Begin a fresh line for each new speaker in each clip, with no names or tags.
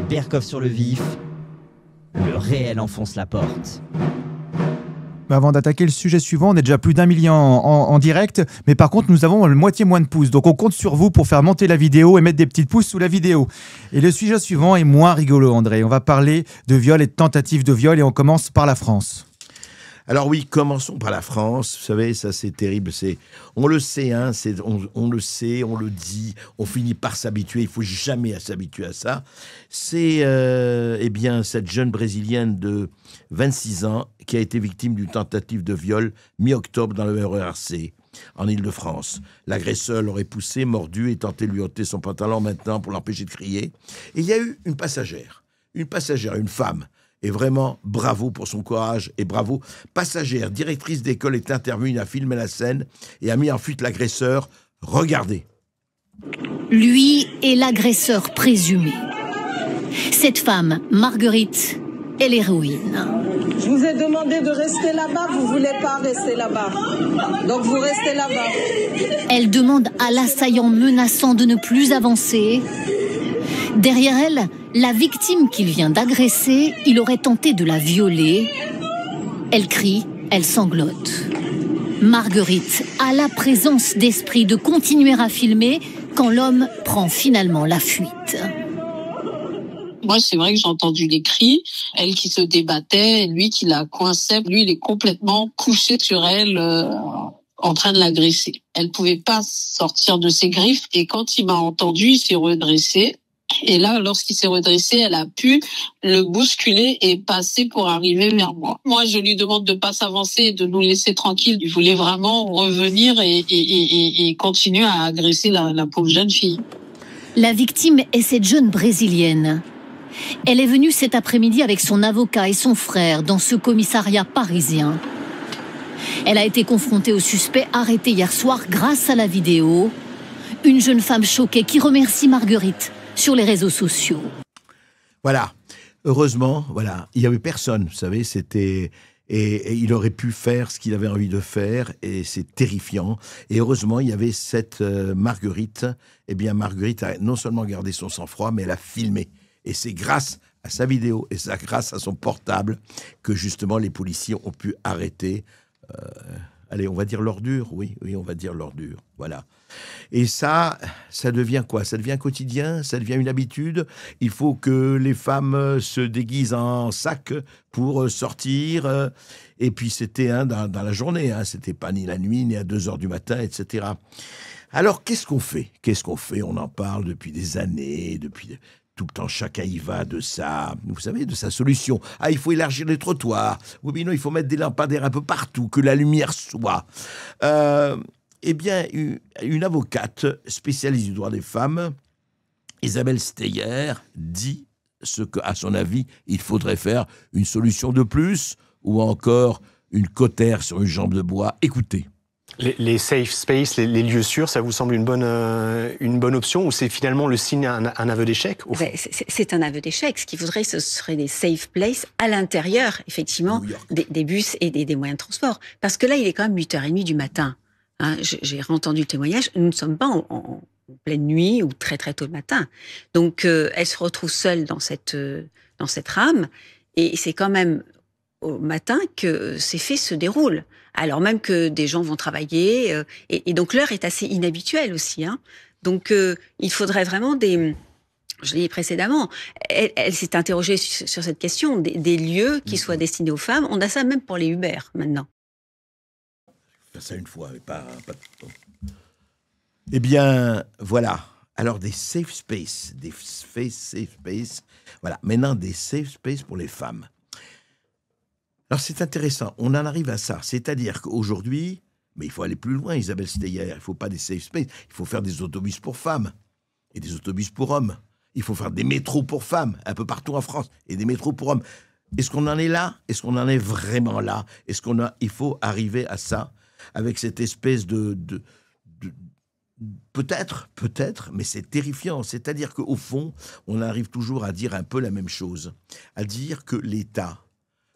Berkoff sur le vif, le réel enfonce la porte.
Mais avant d'attaquer le sujet suivant, on est déjà plus d'1 million en direct, mais par contre nous avons moitié moins de pouces, donc on compte sur vous pour faire monter la vidéo et mettre des petites pouces sous la vidéo. Et le sujet suivant est moins rigolo, André. On va parler de viol et de tentatives de viol et on commence par la France.
Alors oui, commençons par la France. Vous savez, ça c'est terrible. On le sait, hein, on le sait, on le dit. On finit par s'habituer. Il faut jamais s'habituer à ça. C'est eh bien cette jeune brésilienne de 26 ans qui a été victime d'une tentative de viol mi-octobre dans le RERC en Île-de-France. L'agresseur l'aurait poussée, mordue et tenté de lui ôter son pantalon maintenant pour l'empêcher de crier. Et il y a eu une passagère, une femme. Et vraiment, bravo pour son courage et bravo. Passagère, directrice d'école est intervenue, a filmé la scène et a mis en fuite l'agresseur. Regardez.
Lui est l'agresseur présumé. Cette femme, Marguerite, est l'héroïne.
Je vous ai demandé de rester là-bas, vous ne voulez pas rester là-bas. Donc vous restez là-bas.
Elle demande à l'assaillant menaçant de ne plus avancer. Derrière elle, la victime qu'il vient d'agresser, il aurait tenté de la violer. Elle crie, elle sanglote. Marguerite a la présence d'esprit de continuer à filmer quand l'homme prend finalement la fuite.
Moi, c'est vrai que j'ai entendu les cris, elle qui se débattait, lui qui la coinçait. Lui, il est complètement couché sur elle, en train de l'agresser. Elle pouvait pas sortir de ses griffes et quand il m'a entendu, il s'est redressé. Et là, lorsqu'il s'est redressé, elle a pu le bousculer et passer pour arriver vers moi. Moi, je lui demande de pas s'avancer et de nous laisser tranquilles. Il voulait vraiment revenir et continuer à agresser la pauvre jeune fille.
La victime est cette jeune Brésilienne. Elle est venue cet après-midi avec son avocat et son frère dans ce commissariat parisien. Elle a été confrontée au suspect arrêté hier soir grâce à la vidéo. Une jeune femme choquée qui remercie Marguerite sur les réseaux sociaux.
Voilà. Heureusement, voilà, il n'y avait personne, vous savez, c'était... Et il aurait pu faire ce qu'il avait envie de faire, et c'est terrifiant. Et heureusement, il y avait cette Marguerite. Eh bien, Marguerite a non seulement gardé son sang-froid, mais elle a filmé. Et c'est grâce à sa vidéo, et c'est grâce à son portable, que justement les policiers ont pu arrêter... allez, on va dire l'ordure, oui, on va dire l'ordure, voilà. Et ça devient quoi? Ça devient quotidien, ça devient une habitude. Il faut que les femmes se déguisent en sac pour sortir. Et puis c'était dans la journée, c'était pas ni la nuit, ni à 2 heures du matin, etc. Alors, qu'est-ce qu'on fait? On en parle depuis des années, depuis... Tout le temps, chacun y va de ça, vous savez, de sa solution. Ah, il faut élargir les trottoirs. Oui, mais non, il faut mettre des lampadaires un peu partout, que la lumière soit. Eh bien, une avocate spécialiste du droit des femmes, Isabelle Steyer, dit ce qu'à son avis, il faudrait faire une solution de plus ou encore une cautère sur une jambe de bois. Écoutez.
Les safe space, les lieux sûrs, ça vous semble une bonne option ou c'est finalement le signe d'un aveu d'échec?
C'est un aveu d'échec. Ce qu'il faudrait, ce serait des safe places à l'intérieur, effectivement, des bus et des moyens de transport. Parce que là, il est quand même 8h30 du matin. Hein, j'ai entendu le témoignage. Nous ne sommes pas en pleine nuit ou très très tôt le matin. Donc, elle se retrouve seule dans cette rame. Et c'est quand même au matin que ces faits se déroulent. Alors même que des gens vont travailler, et donc l'heure est assez inhabituelle aussi. Hein. Donc il faudrait vraiment je l'ai dit précédemment, elle s'est interrogée sur cette question, des lieux qui soient destinés aux femmes. On a ça même pour les Uber maintenant.
Faire ça une fois, mais pas tout le temps. Eh bien, voilà. Alors des safe space, voilà. Maintenant, des safe space pour les femmes. Alors, c'est intéressant. On en arrive à ça. C'est-à-dire qu'aujourd'hui, mais il faut aller plus loin, Isabelle Steyer. Il ne faut pas des safe space. Il faut faire des autobus pour femmes et des autobus pour hommes. Il faut faire des métros pour femmes, un peu partout en France, et des métros pour hommes. Est-ce qu'on en est là? Est-ce qu'on en est vraiment là? Il faut arriver à ça avec cette espèce de peut-être, mais c'est terrifiant. C'est-à-dire qu'au fond, on arrive toujours à dire un peu la même chose. À dire que l'État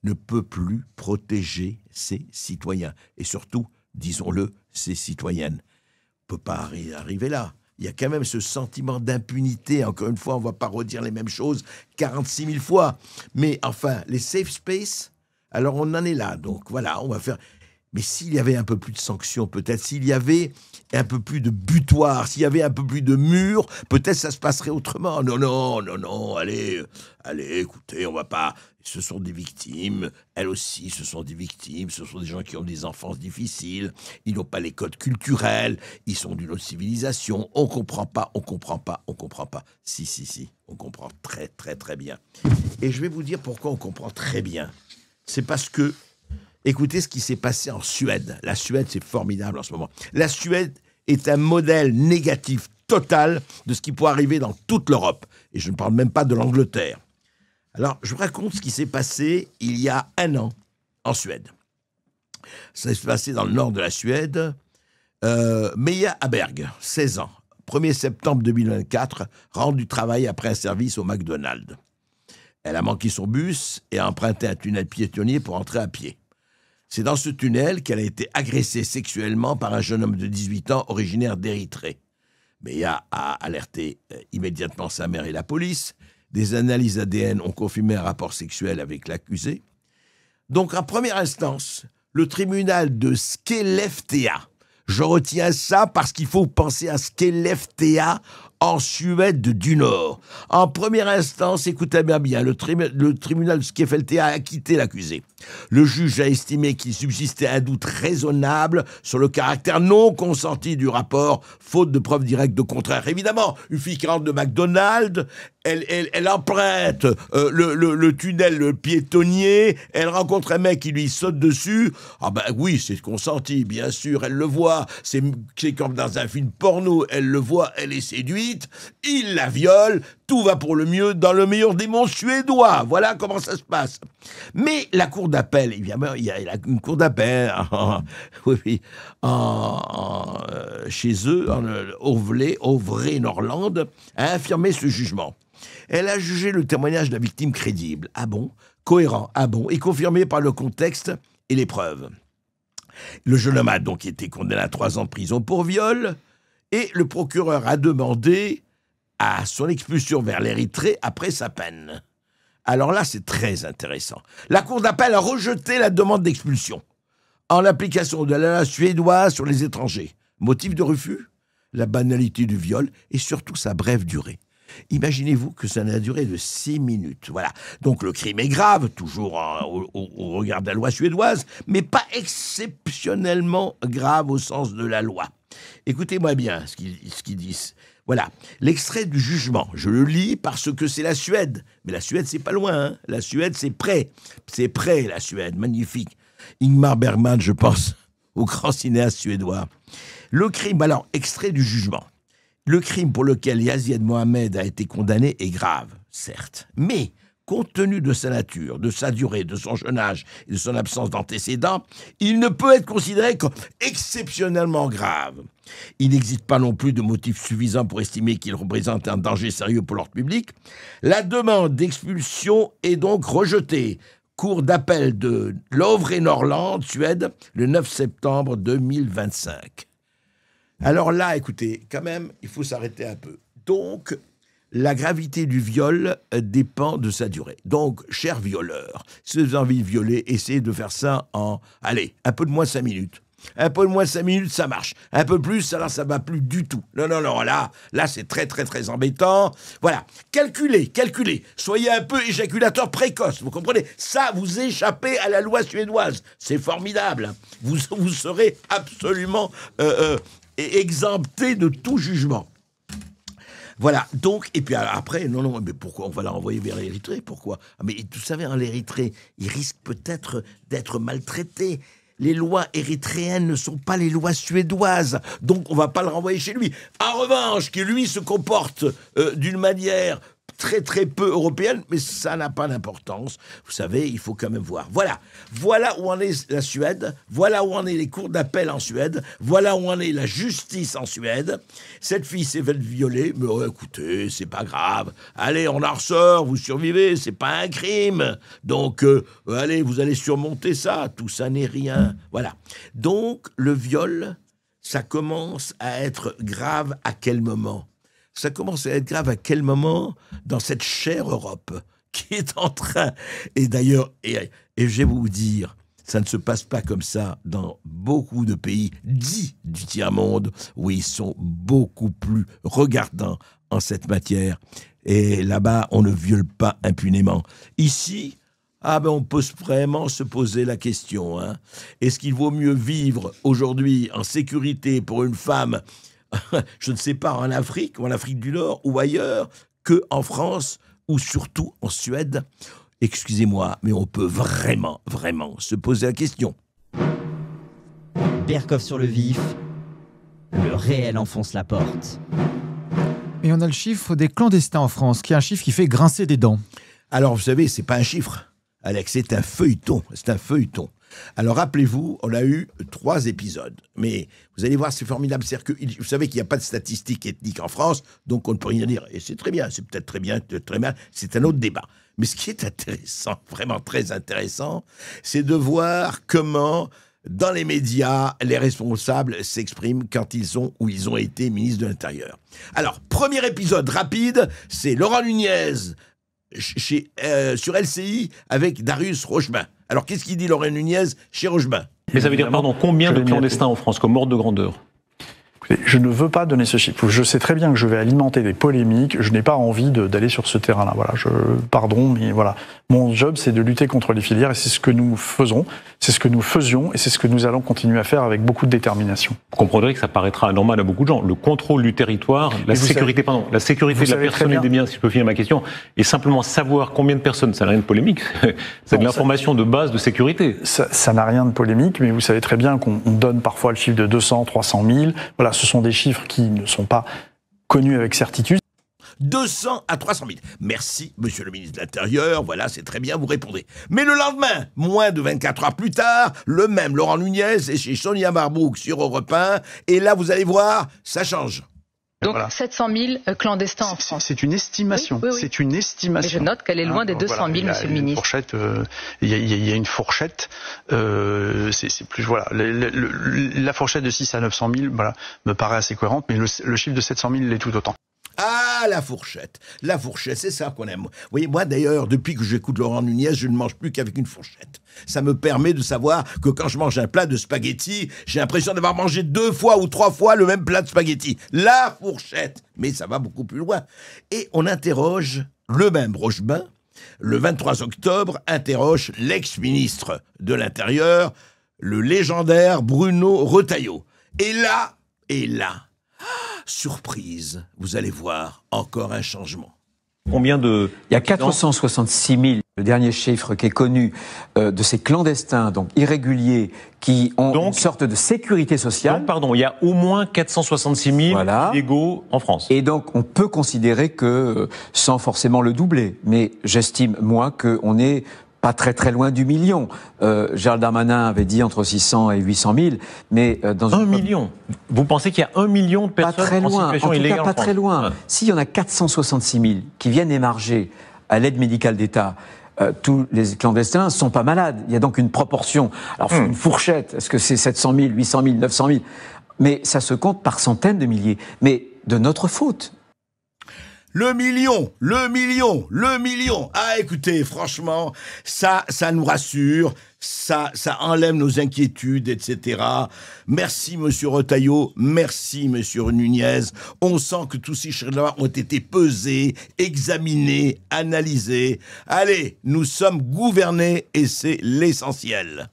ne peut plus protéger ses citoyens. Et surtout, disons-le, ses citoyennes. On ne peut pas arriver là. il y a quand même ce sentiment d'impunité. Encore une fois, on ne va pas redire les mêmes choses 46 000 fois. Mais enfin, les safe space, alors on en est là. Donc voilà, on va faire... Mais s'il y avait un peu plus de sanctions, peut-être, s'il y avait un peu plus de butoirs, s'il y avait un peu plus de murs, peut-être ça se passerait autrement. Non, allez, écoutez, on va pas... Ce sont des victimes, elles aussi, ce sont des victimes, ce sont des gens qui ont des enfances difficiles, ils n'ont pas les codes culturels, ils sont d'une autre civilisation, on comprend pas. Si, on comprend très, très, très bien. Et je vais vous dire pourquoi on comprend très bien. C'est parce que, écoutez ce qui s'est passé en Suède. La Suède, c'est formidable en ce moment. La Suède est un modèle négatif total de ce qui pourrait arriver dans toute l'Europe. Et je ne parle même pas de l'Angleterre. Alors, je vous raconte ce qui s'est passé il y a 1 an en Suède. Ça s'est passé dans le nord de la Suède. Meia Aberg, 16 ans, 1er septembre 2024, rentre du travail après un service au McDonald's. Elle a manqué son bus et a emprunté un tunnel piétonnier pour entrer à pied. C'est dans ce tunnel qu'elle a été agressée sexuellement par un jeune homme de 18 ans originaire d'Érythrée. Meia a alerté immédiatement sa mère et la police. Des analyses ADN ont confirmé un rapport sexuel avec l'accusé. Donc, en première instance, le tribunal de Skellefteå, je retiens ça parce qu'il faut penser à Skellefteå en Suède du Nord. En première instance, écoutez bien, le tribunal de Skellefteå a acquitté l'accusé. Le juge a estimé qu'il subsistait un doute raisonnable sur le caractère non consenti du rapport, faute de preuves directes de contraire. Évidemment, une fille qui rentre de McDonald's, elle emprunte le tunnel piétonnier, elle rencontre un mec qui lui saute dessus. Ah ben oui, c'est consenti, bien sûr, elle le voit. C'est comme dans un film porno, elle le voit, elle est séduite, il la viole, tout va pour le mieux dans le meilleur des mondes suédois. Voilà comment ça se passe. Mais la cour d'appel, évidemment, il y a une cour d'appel chez eux, en Ovre-Norland, a infirmé ce jugement. Elle a jugé le témoignage de la victime crédible. Ah bon? Cohérent. Ah bon? Et confirmé par le contexte et les preuves. Le jeune homme a donc été condamné à 3 ans de prison pour viol et le procureur a demandé à son expulsion vers l'Érythrée après sa peine. Alors là, c'est très intéressant. La cour d'appel a rejeté la demande d'expulsion en application de la loi suédoise sur les étrangers. Motif de refus? La banalité du viol et surtout sa brève durée. Imaginez-vous que ça n'a duré de 6 minutes. Voilà. Donc le crime est grave, toujours au regard de la loi suédoise, mais pas exceptionnellement grave au sens de la loi. Écoutez-moi bien ce qu'ils disent. Voilà. L'extrait du jugement, je le lis parce que c'est la Suède. Mais la Suède, c'est pas loin. Hein. La Suède, c'est près. C'est près, la Suède. Magnifique. Ingmar Bergman, je pense, au grand cinéaste suédois. Le crime, alors, extrait du jugement. Le crime pour lequel Yazid Mohamed a été condamné est grave, certes. Mais, compte tenu de sa nature, de sa durée, de son jeune âge et de son absence d'antécédents, il ne peut être considéré comme exceptionnellement grave. Il n'existe pas non plus de motif suffisant pour estimer qu'il représente un danger sérieux pour l'ordre public. La demande d'expulsion est donc rejetée. Cour d'appel de Ovre-Norland, Suède, le 9 septembre 2025. Alors là, écoutez, quand même, il faut s'arrêter un peu. Donc, la gravité du viol dépend de sa durée. Donc, cher violeur, si vous avez envie de violer, essayez de faire ça en, allez, un peu de moins de 5 minutes. Un peu de moins de 5 minutes, ça marche. Un peu plus, alors ça ne va plus du tout. Non, là c'est très, très, très embêtant. Voilà. Calculez. Soyez un peu éjaculateur précoce, vous comprenez? Ça, vous échappez à la loi suédoise. C'est formidable. Vous serez absolument exempté de tout jugement. Voilà, donc, et puis après, non, mais pourquoi on va la renvoyer vers l'Érythrée? Pourquoi? Mais vous savez, en l'Érythrée, il risque peut-être d'être maltraité. Les lois érythréennes ne sont pas les lois suédoises, donc on va pas le renvoyer chez lui. En revanche, que lui se comporte d'une manière très très peu européenne, mais ça n'a pas d'importance. Vous savez, il faut quand même voir. Voilà où en est la Suède, voilà où en est les cours d'appel en Suède, voilà où en est la justice en Suède. Cette fille s'est faite violer, mais écoutez, c'est pas grave. Allez, on en ressort, vous survivez, c'est pas un crime. Donc, allez, vous allez surmonter ça, tout ça n'est rien. Voilà. Donc, le viol, ça commence à être grave à quel moment? Ça commence à être grave à quel moment dans cette chère Europe qui est en train... Et d'ailleurs, et je vais vous dire, ça ne se passe pas comme ça dans beaucoup de pays dits du tiers-monde, où ils sont beaucoup plus regardants en cette matière. Et là-bas, on ne viole pas impunément. Ici, on peut vraiment se poser la question. Est-ce qu'il vaut mieux vivre aujourd'hui en sécurité pour une femme, je ne sais pas, en Afrique, ou en Afrique du Nord, ou ailleurs, qu'en France, ou surtout en Suède? Excusez-moi, mais on peut vraiment, vraiment se poser la question.
Berkoff sur le vif, le réel enfonce la porte.
Et on a le chiffre des clandestins en France, qui est un chiffre qui fait grincer des dents. Alors, vous savez, c'est pas un chiffre, Alex, c'est un feuilleton. C'est un feuilleton. Alors, rappelez-vous, on a eu 3 épisodes. Mais vous allez voir, c'est formidable. C'est-à-dire que, vous savez qu'il n'y a pas de statistiques ethniques en France, donc on ne peut rien dire. Et c'est très bien, c'est peut-être très bien, peut-être très mal. C'est un autre débat. Mais ce qui est intéressant, vraiment très intéressant, c'est de voir comment, dans les médias, les responsables s'expriment quand ils ont ou ils ont été ministres de l'Intérieur. Alors, premier épisode rapide, c'est Laurent Nunez sur LCI avec Darius Rochemin. Alors, qu'est-ce qu'il dit Laurent Nunez chez Rochemin?
Mais ça veut dire, pardon, combien de clandestins en France comme ordre de grandeur?
Je ne veux pas donner ce chiffre. Je sais très bien que je vais alimenter des polémiques. Je n'ai pas envie d'aller sur ce terrain-là. Voilà, pardon, mais voilà. Mon job, c'est de lutter contre les filières et c'est ce que nous faisons, c'est ce que nous faisions et c'est ce que nous allons continuer à faire avec beaucoup de détermination.
Vous comprendrez que ça paraîtra anormal à beaucoup de gens. Le contrôle du territoire, la sécurité de la personne et des biens, si je peux finir ma question, et simplement savoir combien de personnes, ça n'a rien de polémique. C'est de l'information de base de sécurité.
Ça n'a rien de polémique, mais vous savez très bien qu'on donne parfois le chiffre de 200, 300 000. Voilà, ce sont des chiffres qui ne sont pas connus avec certitude.
200 à 300 000. Merci, monsieur le ministre de l'Intérieur. Voilà, c'est très bien, vous répondez. Mais le lendemain, moins de 24 heures plus tard, le même Laurent Nunez est chez Sonia Mabrouk sur Europe 1. Et là, vous allez voir, ça change.
Donc voilà. 700 000 clandestins en France.
C'est une estimation. Oui. C'est une estimation.
Mais je note qu'elle est loin des 200 000, monsieur le ministre.
Il y a une fourchette. C'est plus voilà. La fourchette de 6 à 900 000, voilà, me paraît assez cohérente, mais le chiffre de 700 000 l'est tout autant.
Ah, la fourchette, c'est ça qu'on aime. Vous voyez, moi d'ailleurs, depuis que j'écoute Laurent Nunez, je ne mange plus qu'avec une fourchette. Ça me permet de savoir que quand je mange un plat de spaghettis, j'ai l'impression d'avoir mangé 2 fois ou 3 fois le même plat de spaghettis. La fourchette. Mais ça va beaucoup plus loin. Et on interroge le même Rochemin, le 23 octobre, interroge l'ex-ministre de l'Intérieur, le légendaire Bruno Retailleau. Et là, surprise, vous allez voir, encore un changement.
Combien de...
Il y a 466 000, le dernier chiffre qui est connu, de ces clandestins, donc irréguliers, qui ont une sorte de sécurité sociale.
Donc, pardon, il y a au moins 466 000 légaux en France.
Et donc, on peut considérer que, sans forcément le doubler, mais j'estime, moi, qu'on est pas très très loin du million. Gérald Darmanin avait dit entre 600 et 800 000, mais dans
1 million. Vous pensez qu'il y a 1 million de personnes en situation illégale en France?
Pas très loin. Ouais. S'il y en a 466 000 qui viennent émarger à l'aide médicale d'État, tous les clandestins ne sont pas malades. Il y a donc une proportion. Alors, une fourchette. Est-ce que c'est 700 000, 800 000, 900 000? Mais ça se compte par centaines de milliers. Mais de notre faute.
Le million. Ah, écoutez, franchement, ça nous rassure, ça enlève nos inquiétudes, etc. Merci, monsieur Retailleau, merci, monsieur Nunez. On sent que tous ces chiffres-là ont été pesés, examinés, analysés. Allez, nous sommes gouvernés et c'est l'essentiel.